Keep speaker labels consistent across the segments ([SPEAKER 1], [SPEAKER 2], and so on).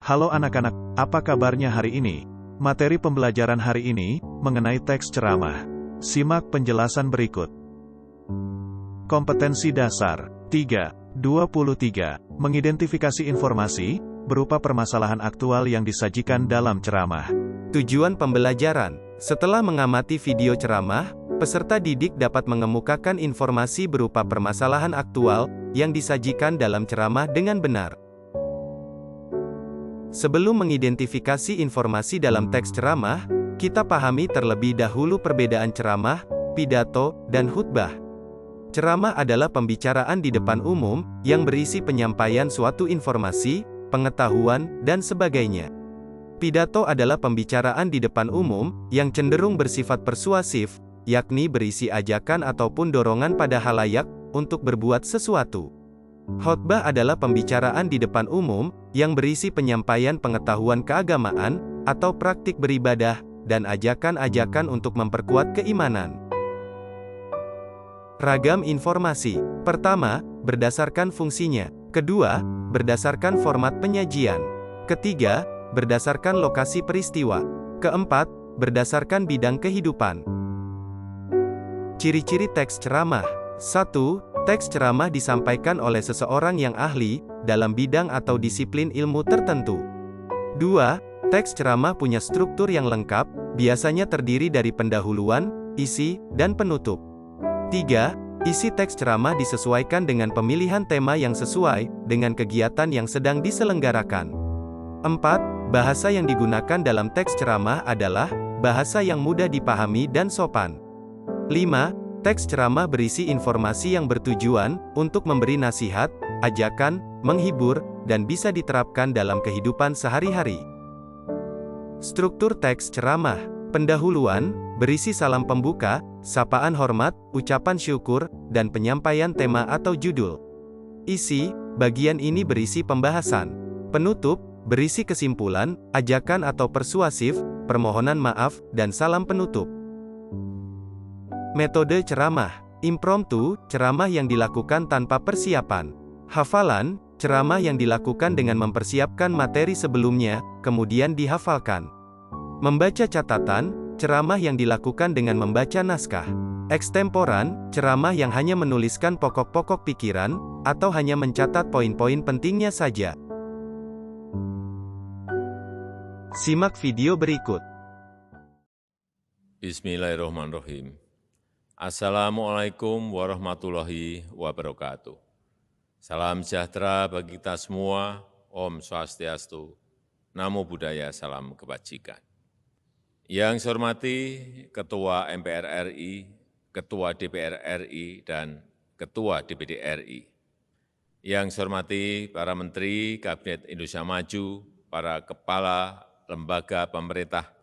[SPEAKER 1] Halo anak-anak, apa kabarnya hari ini? Materi pembelajaran hari ini mengenai teks ceramah. Simak penjelasan berikut. Kompetensi dasar 3.23. Mengidentifikasi informasi berupa permasalahan aktual yang disajikan dalam ceramah.
[SPEAKER 2] Tujuan pembelajaran. Setelah mengamati video ceramah, peserta didik dapat mengemukakan informasi berupa permasalahan aktual yang disajikan dalam ceramah dengan benar. Sebelum mengidentifikasi informasi dalam teks ceramah, kita pahami terlebih dahulu perbedaan ceramah, pidato, dan khutbah. Ceramah adalah pembicaraan di depan umum yang berisi penyampaian suatu informasi, pengetahuan, dan sebagainya. Pidato adalah pembicaraan di depan umum yang cenderung bersifat persuasif, yakni berisi ajakan ataupun dorongan pada halayak untuk berbuat sesuatu. Khotbah adalah pembicaraan di depan umum yang berisi penyampaian pengetahuan keagamaan atau praktik beribadah dan ajakan-ajakan untuk memperkuat keimanan. Ragam informasi. Pertama, berdasarkan fungsinya. Kedua, berdasarkan format penyajian. Ketiga, berdasarkan lokasi peristiwa. Keempat, berdasarkan bidang kehidupan. Ciri-ciri teks ceramah. 1. Teks ceramah disampaikan oleh seseorang yang ahli dalam bidang atau disiplin ilmu tertentu. 2. Teks ceramah punya struktur yang lengkap, biasanya terdiri dari pendahuluan, isi, dan penutup. 3. Isi teks ceramah disesuaikan dengan pemilihan tema yang sesuai dengan kegiatan yang sedang diselenggarakan. 4. Bahasa yang digunakan dalam teks ceramah adalah bahasa yang mudah dipahami dan sopan. 5. Teks ceramah berisi informasi yang bertujuan untuk memberi nasihat, ajakan, menghibur, dan bisa diterapkan dalam kehidupan sehari-hari. Struktur teks ceramah. Pendahuluan, berisi salam pembuka, sapaan hormat, ucapan syukur, dan penyampaian tema atau judul. Isi, bagian ini berisi pembahasan. Penutup, berisi kesimpulan, ajakan atau persuasif, permohonan maaf, dan salam penutup. Metode ceramah. Impromptu, ceramah yang dilakukan tanpa persiapan. Hafalan, ceramah yang dilakukan dengan mempersiapkan materi sebelumnya, kemudian dihafalkan. Membaca catatan, ceramah yang dilakukan dengan membaca naskah. Ekstemporan, ceramah yang hanya menuliskan pokok-pokok pikiran, atau hanya mencatat poin-poin pentingnya saja. Simak video berikut.
[SPEAKER 3] Bismillahirrahmanirrahim. Assalamualaikum warahmatullahi wabarakatuh. Salam sejahtera bagi kita semua, Om Swastiastu, Namo Buddhaya, salam kebajikan. Yang saya hormati Ketua MPR RI, Ketua DPR RI, dan Ketua DPD RI. Yang saya hormati para Menteri Kabinet Indonesia Maju, para Kepala Lembaga Pemerintah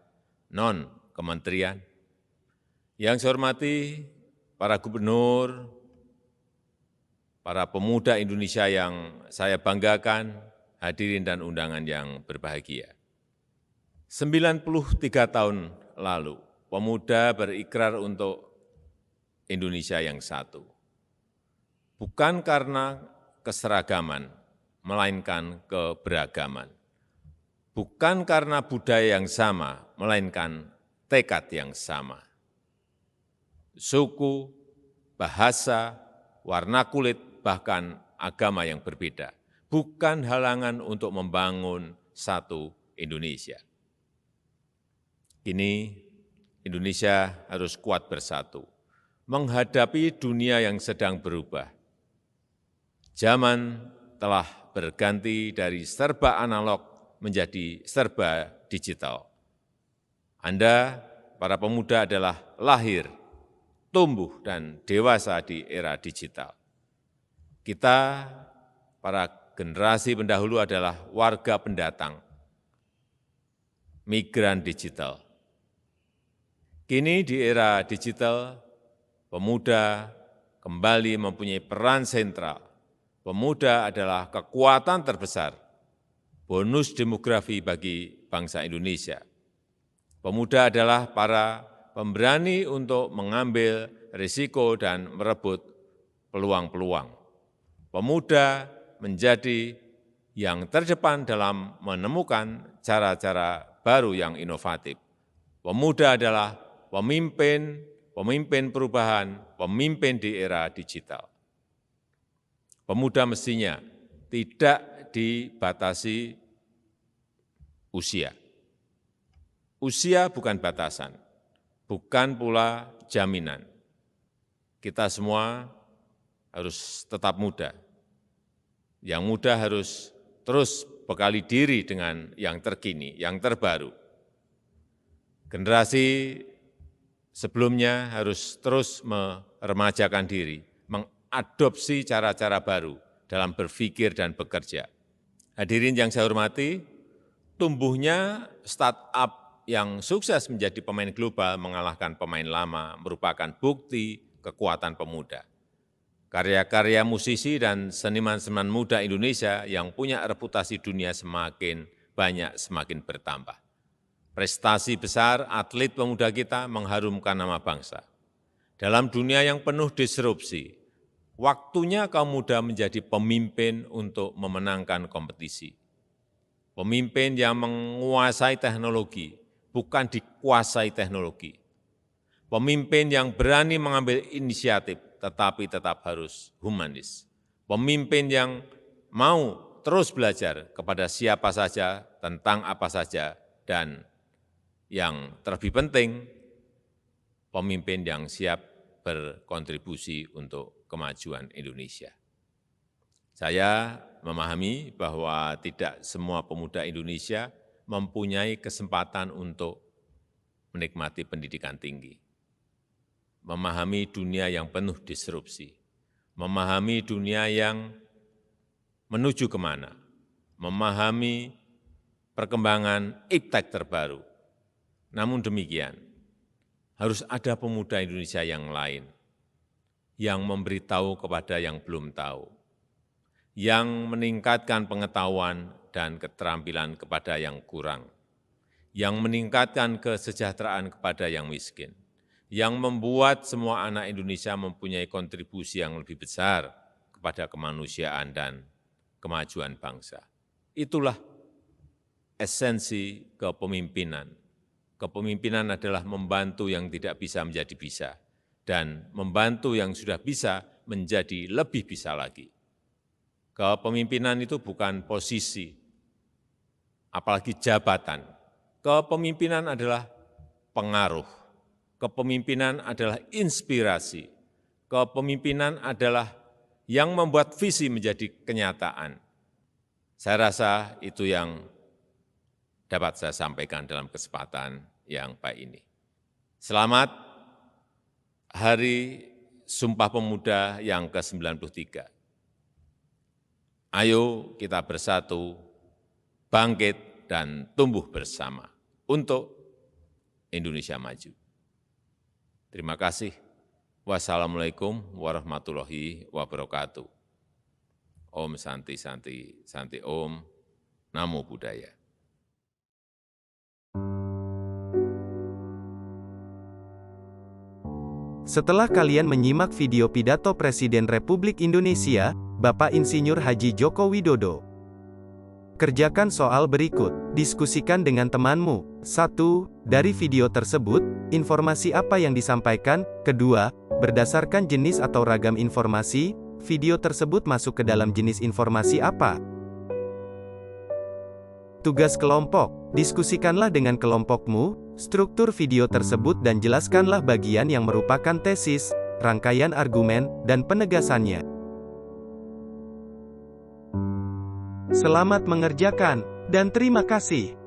[SPEAKER 3] non-kementerian. Yang saya hormati para gubernur, para pemuda Indonesia yang saya banggakan, hadirin dan undangan yang berbahagia. 93 tahun lalu, pemuda berikrar untuk Indonesia yang satu. Bukan karena keseragaman, melainkan keberagaman. Bukan karena budaya yang sama, melainkan tekad yang sama. Suku, bahasa, warna kulit, bahkan agama yang berbeda, bukan halangan untuk membangun satu Indonesia. Kini, Indonesia harus kuat bersatu, menghadapi dunia yang sedang berubah. Zaman telah berganti dari serba analog menjadi serba digital. Anda, para pemuda adalah lahir, tumbuh, dan dewasa di era digital. Kita, para generasi pendahulu adalah warga pendatang, migran digital. Kini di era digital, pemuda kembali mempunyai peran sentral. Pemuda adalah kekuatan terbesar, bonus demografi bagi bangsa Indonesia. Pemuda adalah para pemberani untuk mengambil risiko dan merebut peluang-peluang. Pemuda menjadi yang terdepan dalam menemukan cara-cara baru yang inovatif. Pemuda adalah pemimpin perubahan, pemimpin di era digital. Pemuda mestinya tidak dibatasi usia. Usia bukan batasan, bukan pula jaminan. Kita semua harus tetap muda. Yang muda harus terus bekali diri dengan yang terkini, yang terbaru. Generasi sebelumnya harus terus meremajakan diri, mengadopsi cara-cara baru dalam berpikir dan bekerja. Hadirin yang saya hormati, tumbuhnya startup yang sukses menjadi pemain global mengalahkan pemain lama merupakan bukti kekuatan pemuda. Karya-karya musisi dan seniman-seniman muda Indonesia yang punya reputasi dunia semakin banyak, semakin bertambah. Prestasi besar atlet pemuda kita mengharumkan nama bangsa. Dalam dunia yang penuh disrupsi, waktunya kaum muda menjadi pemimpin untuk memenangkan kompetisi. Pemimpin yang menguasai teknologi, bukan dikuasai teknologi. Pemimpin yang berani mengambil inisiatif, tetapi tetap harus humanis. Pemimpin yang mau terus belajar kepada siapa saja, tentang apa saja, dan yang terlebih penting, pemimpin yang siap berkontribusi untuk kemajuan Indonesia. Saya memahami bahwa tidak semua pemuda Indonesia mempunyai kesempatan untuk menikmati pendidikan tinggi. Memahami dunia yang penuh disrupsi, memahami dunia yang menuju kemana, memahami perkembangan iptek terbaru. Namun demikian, harus ada pemuda Indonesia yang lain, yang memberitahu kepada yang belum tahu, yang meningkatkan pengetahuan dan keterampilan kepada yang kurang, yang meningkatkan kesejahteraan kepada yang miskin, yang membuat semua anak Indonesia mempunyai kontribusi yang lebih besar kepada kemanusiaan dan kemajuan bangsa. Itulah esensi kepemimpinan. Kepemimpinan adalah membantu yang tidak bisa menjadi bisa, dan membantu yang sudah bisa menjadi lebih bisa lagi. Kepemimpinan itu bukan posisi, apalagi jabatan. Kepemimpinan adalah pengaruh. Kepemimpinan adalah inspirasi. Kepemimpinan adalah yang membuat visi menjadi kenyataan. Saya rasa itu yang dapat saya sampaikan dalam kesempatan yang baik ini. Selamat Hari Sumpah Pemuda yang ke-93. Ayo kita bersatu, bangkit, dan tumbuh bersama untuk Indonesia maju. Terima kasih. Wassalamualaikum warahmatullahi wabarakatuh. Om Santi Santi Santi Om, Namo Buddhaya.
[SPEAKER 2] Setelah kalian menyimak video pidato Presiden Republik Indonesia, Bapak Insinyur Haji Joko Widodo, kerjakan soal berikut. Diskusikan dengan temanmu. 1. Dari video tersebut, informasi apa yang disampaikan? 2. Berdasarkan jenis atau ragam informasi, video tersebut masuk ke dalam jenis informasi apa? Tugas kelompok. Diskusikanlah dengan kelompokmu, struktur video tersebut dan jelaskanlah bagian yang merupakan tesis, rangkaian argumen, dan penegasannya. Selamat mengerjakan, dan terima kasih.